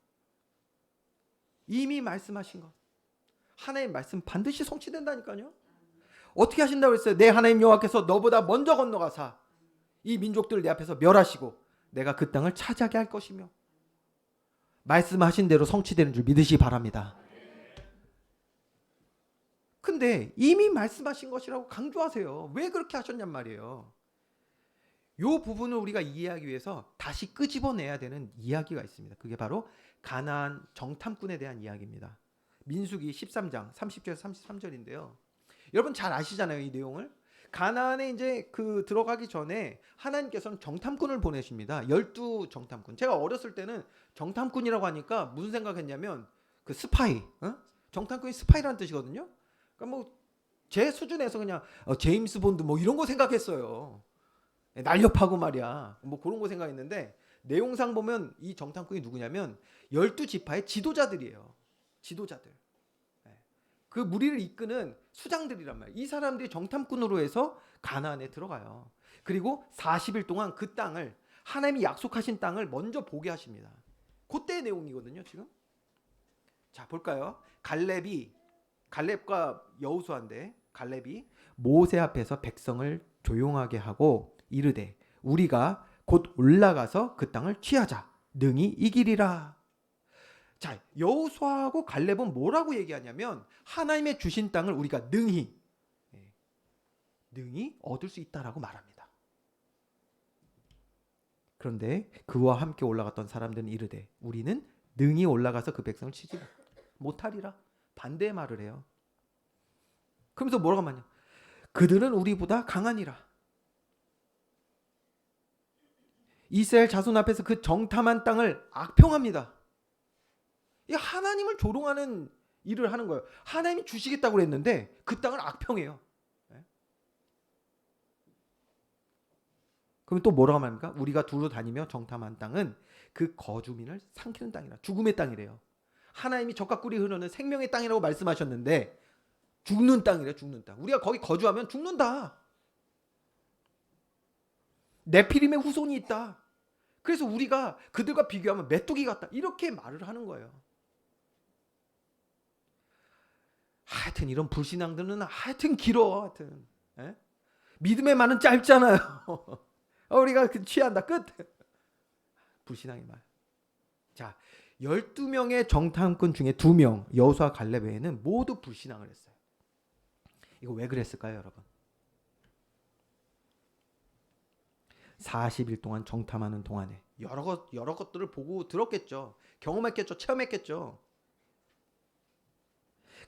이미 말씀하신 것. 하나님의 말씀 반드시 성취된다니까요. 어떻게 하신다고 그랬어요? 내 하나님 여호와께서 너보다 먼저 건너가사 이 민족들을 내 앞에서 멸하시고 내가 그 땅을 차지하게 할 것이며, 말씀하신 대로 성취되는 줄 믿으시기 바랍니다. 근데 이미 말씀하신 것이라고 강조하세요. 왜 그렇게 하셨냔 말이에요. 이 부분을 우리가 이해하기 위해서 다시 끄집어내야 되는 이야기가 있습니다. 그게 바로 가나안 정탐꾼에 대한 이야기입니다. 민수기 13장 30절에서 33절인데요. 여러분 잘 아시잖아요, 이 내용을. 가나안에 이제 들어가기 전에 하나님께서는 정탐꾼을 보내십니다. 12 정탐꾼. 제가 어렸을 때는 정탐꾼이라고 하니까 무슨 생각했냐면 그 스파이, 정탐꾼이 스파이라는 뜻이거든요. 그러니까 뭐 제 수준에서 그냥 제임스 본드 뭐 이런 거 생각했어요. 날렵하고 말이야. 뭐 그런 거 생각했는데 내용상 보면 이 정탐꾼이 누구냐면 12지파의 지도자들이에요. 지도자들. 그 무리를 이끄는 수장들이란 말이에요. 이 사람들이 정탐꾼으로 해서 가나안에 들어가요. 그리고 40일 동안 그 땅을, 하나님이 약속하신 땅을 먼저 보게 하십니다. 그때의 내용이거든요, 지금. 자, 볼까요? 갈렙과 여호수아인데, 갈렙이 모세 앞에서 백성을 조용하게 하고 이르되 우리가 곧 올라가서 그 땅을 취하자. 능히 이기리라. 자, 여호수아하고 갈렙은 뭐라고 얘기하냐면 하나님의 주신 땅을 우리가 능히 얻을 수 있다라고 말합니다. 그런데 그와 함께 올라갔던 사람들은 이르되 우리는 능히 올라가서 그 백성을 치지 못하리라. 반대의 말을 해요. 그러면서 뭐라고 말하냐? 그들은 우리보다 강하니라. 이스라엘 자손 앞에서 그 정탐한 땅을 악평합니다. 이 하나님을 조롱하는 일을 하는 거예요. 하나님이 주시겠다고 그랬는데 그 땅을 악평해요. 그럼 또 뭐라고 말합니까? 우리가 두루 다니며 정탐한 땅은 그 거주민을 삼키는 땅이라. 죽음의 땅이래요. 하나님이 젖과 꿀이 흐르는 생명의 땅이라고 말씀하셨는데 죽는 땅이래. 죽는 땅. 우리가 거기 거주하면 죽는다. 네피림의 후손이 있다. 그래서 우리가 그들과 비교하면 메뚜기 같다. 이렇게 말을 하는 거예요. 하여튼 이런 불신앙들은 하여튼 길어. 하여튼 믿음의 말은 짧잖아요. 우리가 취한다. 끝. 불신앙의 말. 자, 12명의 정탐꾼 중에 2명, 여호수아 갈렙 외에는 모두 불신앙을 했어요. 이거 왜 그랬을까요, 여러분? 40일 동안 정탐하는 동안에 여러 것들을 보고 들었겠죠. 경험했겠죠. 체험했겠죠.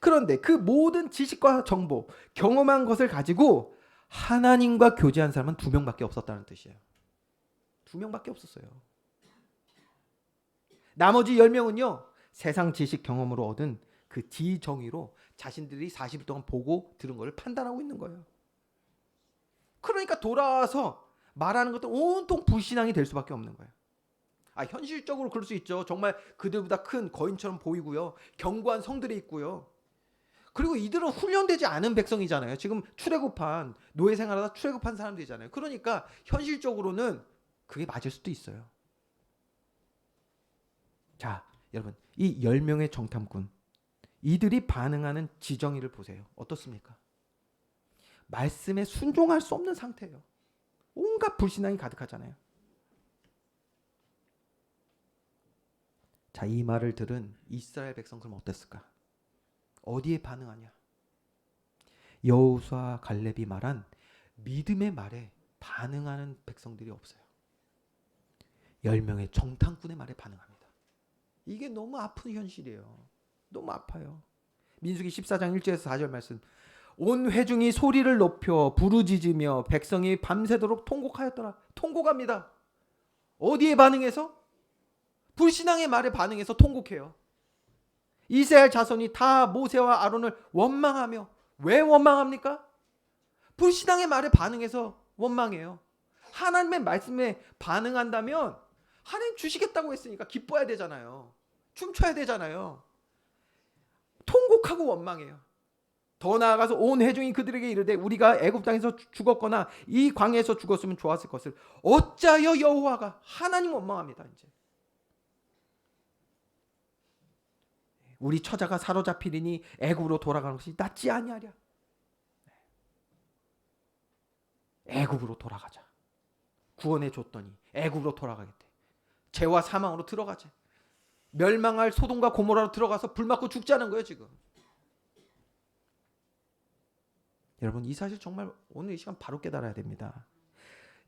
그런데 그 모든 지식과 정보, 경험한 것을 가지고 하나님과 교제한 사람은 2명밖에 없었다는 뜻이에요. 2명밖에 없었어요. 나머지 10명은요. 세상 지식 경험으로 얻은 그 지정의로 자신들이 40일 동안 보고 들은 것을 판단하고 있는 거예요. 그러니까 돌아와서 말하는 것도 온통 불신앙이 될 수밖에 없는 거예요. 현실적으로 그럴 수 있죠. 정말 그들보다 큰 거인처럼 보이고요. 견고한 성들이 있고요. 그리고 이들은 훈련되지 않은 백성이잖아요. 지금 출애굽한 노예 생활하다 출애굽한 사람들이잖아요. 그러니까 현실적으로는 그게 맞을 수도 있어요. 자, 여러분, 이 10명의 정탐꾼, 이들이 반응하는 지정의를 보세요. 어떻습니까? 말씀에 순종할 수 없는 상태예요. 온갖 불신앙이 가득하잖아요. 자, 이 말을 들은 이스라엘 백성 그럼 어땠을까? 어디에 반응하냐? 여호수아 갈렙이 말한 믿음의 말에 반응하는 백성들이 없어요. 10명의 정탐꾼의 말에 반응합니다. 이게 너무 아픈 현실이에요. 너무 아파요. 민수기 14장 1절에서 4절 말씀. 온 회중이 소리를 높여 부르짖으며 백성이 밤새도록 통곡하였더라. 통곡합니다. 어디에 반응해서? 불신앙의 말에 반응해서 통곡해요. 이스라엘 자손이 다 모세와 아론을 원망하며, 왜 원망합니까? 불신앙의 말에 반응해서 원망해요. 하나님의 말씀에 반응한다면 하나님 주시겠다고 했으니까 기뻐해야 되잖아요. 춤춰야 되잖아요. 통곡하고 원망해요. 더 나아가서 온 회중이 그들에게 이르되 우리가 애굽 땅에서 죽었거나 이 광야에서 죽었으면 좋았을 것을 어찌하여 여호와가, 하나님 원망합니다. 이제 우리 처자가 사로잡히리니 애굽으로 돌아가는 것이 낫지 아니하랴. 애굽으로 돌아가자. 구원해 줬더니 애굽으로 돌아가겠대. 죄와 사망으로 들어가자. 멸망할 소돔과 고모라로 들어가서 불 맞고 죽자는 거예요 지금. 여러분 이 사실 정말 오늘 이 시간 바로 깨달아야 됩니다.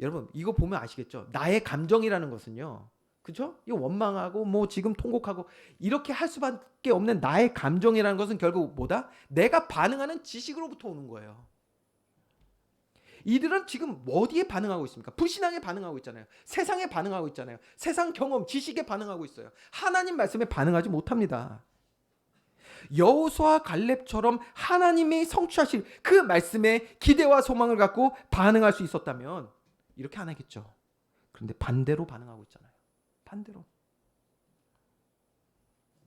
여러분 이거 보면 아시겠죠? 나의 감정이라는 것은요, 그죠? 이 원망하고 뭐 지금 통곡하고 이렇게 할 수밖에 없는 나의 감정이라는 것은 결국 뭐다? 내가 반응하는 지식으로부터 오는 거예요. 이들은 지금 어디에 반응하고 있습니까? 불신앙에 반응하고 있잖아요. 세상에 반응하고 있잖아요. 세상 경험, 지식에 반응하고 있어요. 하나님 말씀에 반응하지 못합니다. 여호수아 갈렙처럼 하나님이 성취하실 그 말씀에 기대와 소망을 갖고 반응할 수 있었다면 이렇게 안 하겠죠. 그런데 반대로 반응하고 있잖아요. 반대로.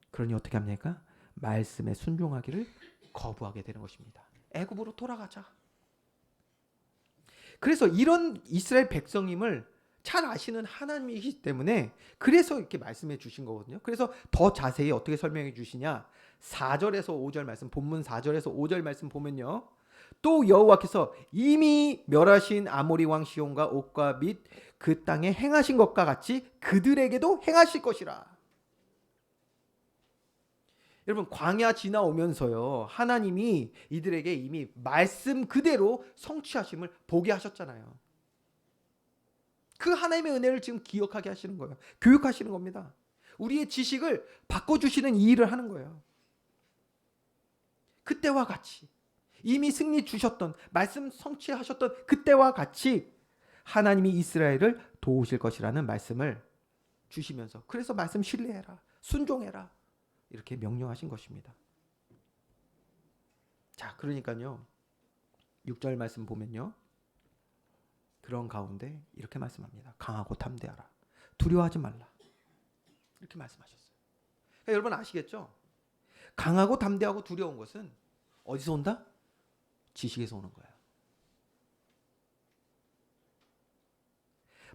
그러니 어떻게 합니까? 말씀에 순종하기를 거부하게 되는 것입니다. 애굽으로 돌아가자. 그래서 이런 이스라엘 백성임을 잘 아시는 하나님이기 때문에 그래서 이렇게 말씀해 주신 거거든요. 그래서 더 자세히 어떻게 설명해 주시냐? 4절에서 5절 말씀, 본문 4절에서 5절 말씀 보면요. 또 여호와께서 이미 멸하신 아모리 왕 시온과 옥과 및 그 땅에 행하신 것과 같이 그들에게도 행하실 것이라. 여러분 광야 지나오면서요, 하나님이 이들에게 이미 말씀 그대로 성취하심을 보게 하셨잖아요. 그 하나님의 은혜를 지금 기억하게 하시는 거예요. 교육하시는 겁니다. 우리의 지식을 바꿔주시는 이 일을 하는 거예요. 그때와 같이 이미 승리 주셨던, 말씀 성취하셨던 그때와 같이 하나님이 이스라엘을 도우실 것이라는 말씀을 주시면서, 그래서 말씀 신뢰해라, 순종해라, 이렇게 명령하신 것입니다. 자, 그러니까요 6절 말씀 보면요, 그런 가운데 이렇게 말씀합니다. 강하고 담대하라, 두려워하지 말라, 이렇게 말씀하셨어요. 그러니까 여러분 아시겠죠? 강하고 담대하고 두려운 것은 어디서 온다? 지식에서 오는 거예요.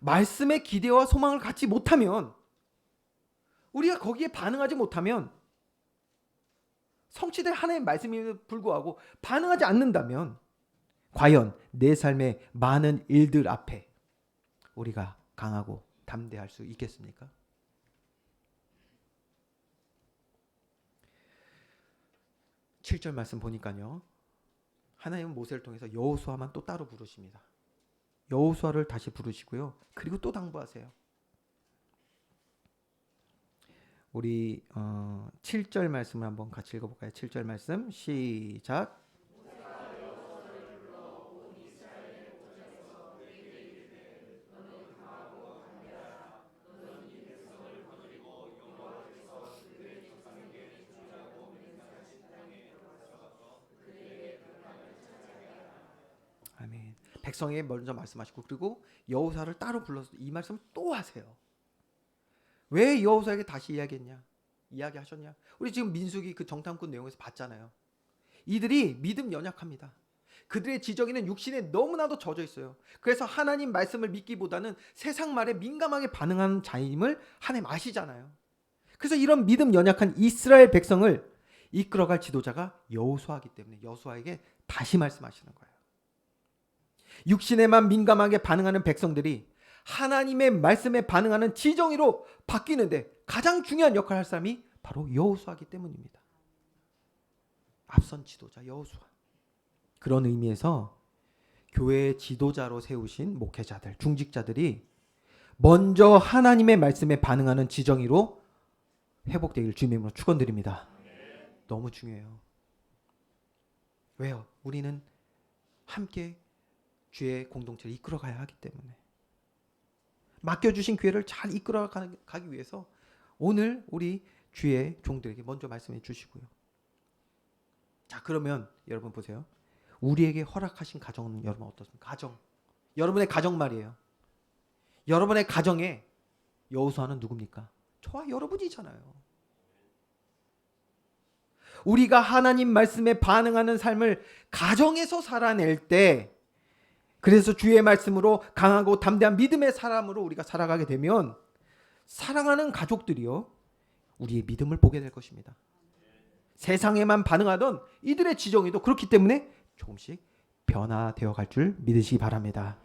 말씀의 기대와 소망을 갖지 못하면, 우리가 거기에 반응하지 못하면, 성취될 하나님의 말씀임에도 불구하고 반응하지 않는다면 과연 내 삶의 많은 일들 앞에 우리가 강하고 담대할 수 있겠습니까? (7절) 말씀 보니까요, 하나님은 모세를 통해서 여호수아만 또 따로 부르십니다. 여호수아를 다시 부르시고요, 그리고 또 당부하세요. 우리 7절 말씀을 한번 같이 읽어볼까요? 7절 말씀 시작. 아멘. 백성에게 먼저 말씀하시고 그리고 여호수아를 따로 불러서 이 말씀을 또 하세요. 왜 여호수아에게 다시 이야기하셨냐? 우리 지금 민수기 그 정탐꾼 내용에서 봤잖아요. 이들이 믿음 연약합니다. 그들의 지정에는 육신에 너무나도 젖어 있어요. 그래서 하나님 말씀을 믿기보다는 세상 말에 민감하게 반응하는 자임을 하나님 아시잖아요. 그래서 이런 믿음 연약한 이스라엘 백성을 이끌어갈 지도자가 여호수아이기 때문에 여호수아에게 다시 말씀하시는 거예요. 육신에만 민감하게 반응하는 백성들이 하나님의 말씀에 반응하는 지정의로 바뀌는데 가장 중요한 역할을 할 사람이 바로 여호수아이기 때문입니다. 앞선 지도자 여호수아. 그런 의미에서 교회의 지도자로 세우신 목회자들, 중직자들이 먼저 하나님의 말씀에 반응하는 지정의로 회복되기를 주님으로 축원드립니다. 너무 중요해요. 왜요? 우리는 함께 주의 공동체를 이끌어가야 하기 때문에, 맡겨주신 교회를 잘 이끌어가기 위해서 오늘 우리 주의 종들에게 먼저 말씀해 주시고요. 자, 그러면 여러분 보세요. 우리에게 허락하신 가정은 여러분 어떻습니까? 가정. 여러분의 가정 말이에요. 여러분의 가정에 여호수아는 누굽니까? 저와 여러분이잖아요. 우리가 하나님 말씀에 반응하는 삶을 가정에서 살아낼 때, 그래서 주의 말씀으로 강하고 담대한 믿음의 사람으로 우리가 살아가게 되면 사랑하는 가족들이요, 우리의 믿음을 보게 될 것입니다. 세상에만 반응하던 이들의 지정에도 그렇기 때문에 조금씩 변화되어 갈 줄 믿으시기 바랍니다.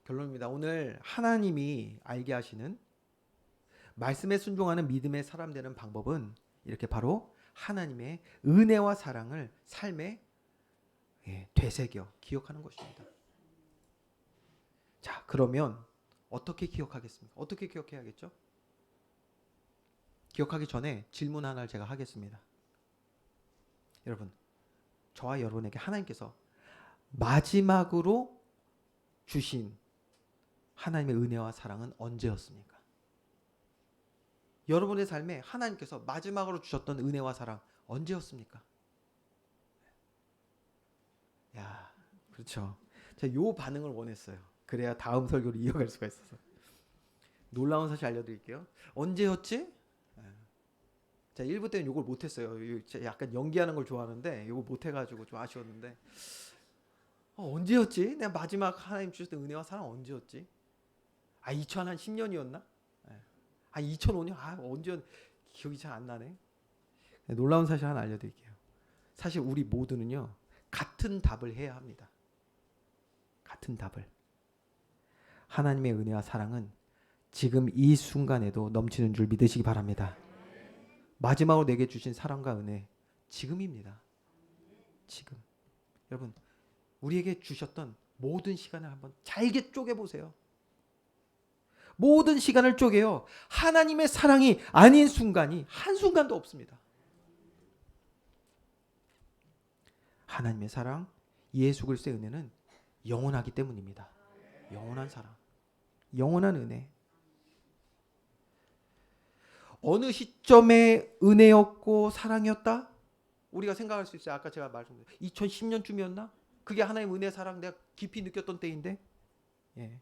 결론입니다. 오늘 하나님이 알게 하시는 말씀에 순종하는 믿음의 사람 되는 방법은 이렇게 바로 하나님의 은혜와 사랑을 삶에 되새겨 기억하는 것입니다. 자, 그러면 어떻게 기억하겠습니까? 어떻게 기억해야겠죠? 기억하기 전에 질문 하나를 제가 하겠습니다. 여러분, 저와 여러분에게 하나님께서 마지막으로 주신 하나님의 은혜와 사랑은 언제였습니까? 여러분의 삶에 하나님께서 마지막으로 주셨던 은혜와 사랑 언제였습니까? 야, 그렇죠. 제가 요 반응을 원했어요. 그래야 다음 설교를 이어갈 수가 있어서. 놀라운 사실 알려드릴게요. 언제였지? 자, 1부 때는 요걸 못했어요. 약간 연기하는 걸 좋아하는데 요걸 못해가지고 좀 아쉬웠는데 언제였지? 내가 마지막 하나님 주셨던 은혜와 사랑 언제였지? 2010년이었나? 2005년? 언제? 기억이 잘 안 나네. 놀라운 사실 하나 알려드릴게요. 사실 우리 모두는요 같은 답을 해야 합니다. 같은 답을. 하나님의 은혜와 사랑은 지금 이 순간에도 넘치는 줄 믿으시기 바랍니다. 마지막으로 내게 주신 사랑과 은혜 지금입니다. 지금. 여러분, 우리에게 주셨던 모든 시간을 한번 잘게 쪼개보세요. 모든 시간을 쪼개요. 하나님의 사랑이 아닌 순간이 한순간도 없습니다. 하나님의 사랑, 예수 그리스도의 은혜는 영원하기 때문입니다. 영원한 사랑, 영원한 은혜. 어느 시점의 은혜였고 사랑이었다? 우리가 생각할 수 있어요. 아까 제가 말씀드린 2010년쯤이었나? 그게 하나님의 은혜 사랑 내가 깊이 느꼈던 때인데. 예.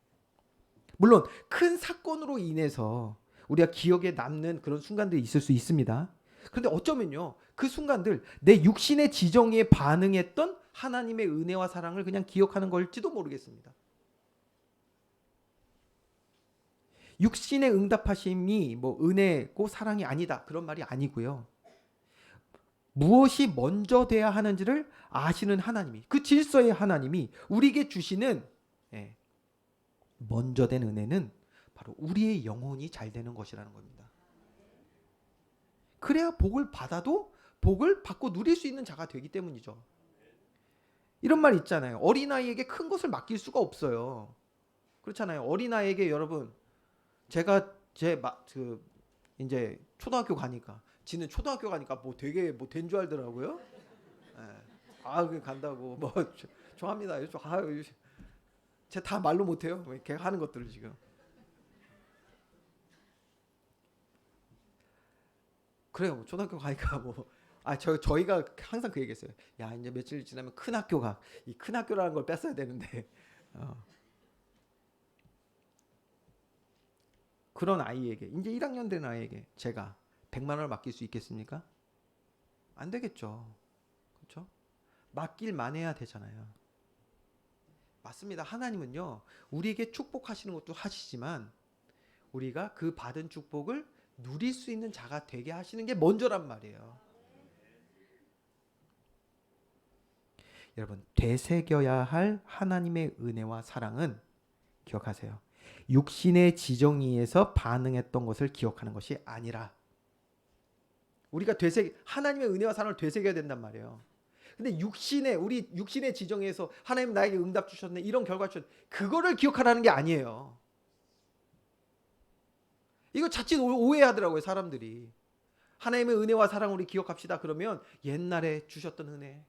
물론 큰 사건으로 인해서 우리가 기억에 남는 그런 순간들이 있을 수 있습니다. 그런데 어쩌면요 그 순간들 내 육신의 지정에 반응했던 하나님의 은혜와 사랑을 그냥 기억하는 걸지도 모르겠습니다. 육신의 응답하심이 뭐 은혜고 사랑이 아니다 그런 말이 아니고요. 무엇이 먼저 돼야 하는지를 아시는 하나님이, 그 질서의 하나님이 우리에게 주시는 먼저 된 은혜는 바로 우리의 영혼이 잘 되는 것이라는 겁니다. 그래야 복을 받아도 복을 받고 누릴 수 있는 자가 되기 때문이죠. 이런 말 있잖아요. 어린아이에게 큰 것을 맡길 수가 없어요. 그렇잖아요. 어린아이에게 여러분 제가 이제 초등학교 가니까 지는 초등학교 가니까 뭐 되게 뭐 된 줄 알더라고요. 그 간다고 뭐 좋아합니다. 제가 다 말로 못해요. 걔가 하는 것들을 지금. 그래요. 뭐 초등학교 가니까 뭐 저희가 항상 그 얘기했어요. 야 이제 며칠 지나면 큰 학교가 이 큰 학교라는 걸 뺐어야 되는데 그런 아이에게 이제 1학년 된 아이에게 제가 100만 원을 맡길 수 있겠습니까? 안 되겠죠. 그렇죠? 맡길만 해야 되잖아요. 맞습니다. 하나님은요 우리에게 축복하시는 것도 하시지만 우리가 그 받은 축복을 누릴 수 있는 자가 되게 하시는 게 먼저란 말이에요. 여러분 되새겨야 할 하나님의 은혜와 사랑은 기억하세요. 육신의 지정의에서 반응했던 것을 기억하는 것이 아니라 우리가 하나님의 은혜와 사랑을 되새겨야 된단 말이에요. 근데 우리 육신의 지정에서 하나님 나에게 응답 주셨네 이런 결과 주셨네 그거를 기억하라는 게 아니에요. 이거 자칫 오해하더라고요 사람들이. 하나님의 은혜와 사랑을 우리 기억합시다 그러면 옛날에 주셨던 은혜,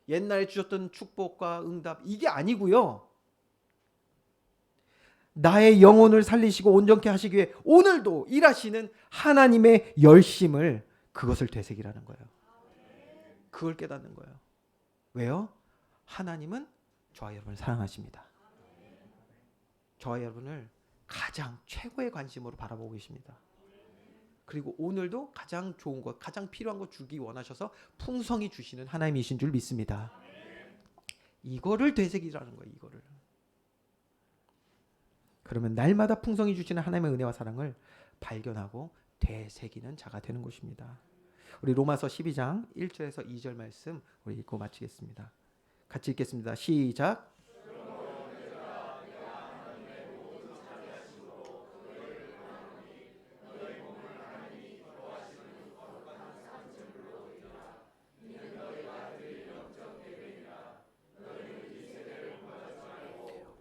옛날에 주셨던 축복과 응답 이게 아니고요. 나의 영혼을 살리시고 온전케 하시기 위해 오늘도 일하시는 하나님의 열심을 그것을 되새기라는 거예요. 그걸 깨닫는 거예요. 왜요? 하나님은 저와 여러분을 사랑하십니다. 저와 여러분을 가장 최고의 관심으로 바라보고 계십니다. 그리고 오늘도 가장 좋은 것, 가장 필요한 것 주기 원하셔서 풍성히 주시는 하나님이신 줄 믿습니다. 이거를 되새기라는 거예요. 이거를. 그러면 날마다 풍성히 주시는 하나님의 은혜와 사랑을 발견하고 되새기는 자가 되는 것입니다. 우리 로마서 12장 1절에서 2절 말씀 우리 읽고 마치겠습니다. 같이 읽겠습니다. 시작.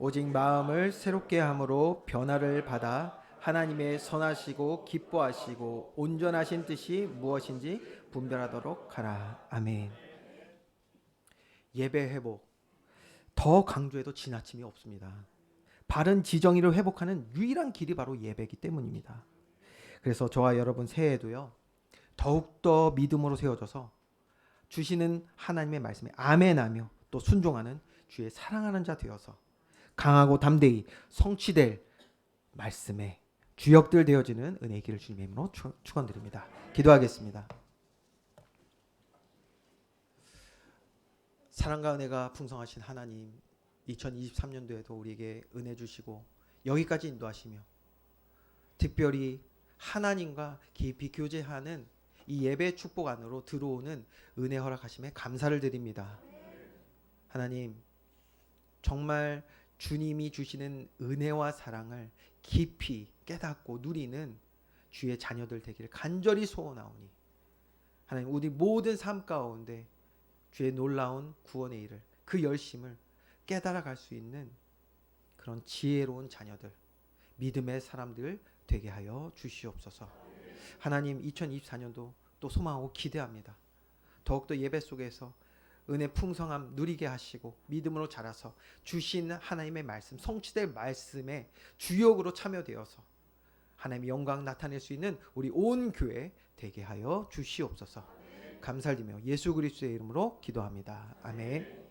오직 마음을 새롭게 함으로 변화를 받아 하나님의 선하시고 기뻐하시고 온전하신 뜻이 무엇인지 분별하도록 하라. 아멘. 예배 회복. 더 강조해도 지나침이 없습니다. 바른 지정의를 회복하는 유일한 길이 바로 예배이기 때문입니다. 그래서 저와 여러분 새해에도요. 더욱더 믿음으로 세워져서 주시는 하나님의 말씀에 아멘하며 또 순종하는 주의 사랑하는 자 되어서 강하고 담대히 성취될 말씀에 주역들 되어지는 은혜의 길을 주님의 이름으로 축원드립니다. 기도하겠습니다. 사랑과 은혜가 풍성하신 하나님, 2023년도에도 우리에게 은혜 주시고 여기까지 인도하시며 특별히 하나님과 깊이 교제하는 이 예배 축복 안으로 들어오는 은혜 허락하심에 감사를 드립니다. 하나님, 정말 주님이 주시는 은혜와 사랑을 깊이 깨닫고 누리는 주의 자녀들 되기를 간절히 소원하오니 하나님, 우리 모든 삶 가운데 주의 놀라운 구원의 일을, 그 열심을 깨달아갈 수 있는 그런 지혜로운 자녀들, 믿음의 사람들 되게 하여 주시옵소서. 하나님, 2024년도 또 소망하고 기대합니다. 더욱더 예배 속에서 은혜 풍성함 누리게 하시고 믿음으로 자라서 주신 하나님의 말씀, 성취될 말씀에 주역으로 참여되어서 하나님의 영광 나타낼 수 있는 우리 온 교회 되게 하여 주시옵소서. 감사드리며 예수 그리스도의 이름으로 기도합니다. 아멘.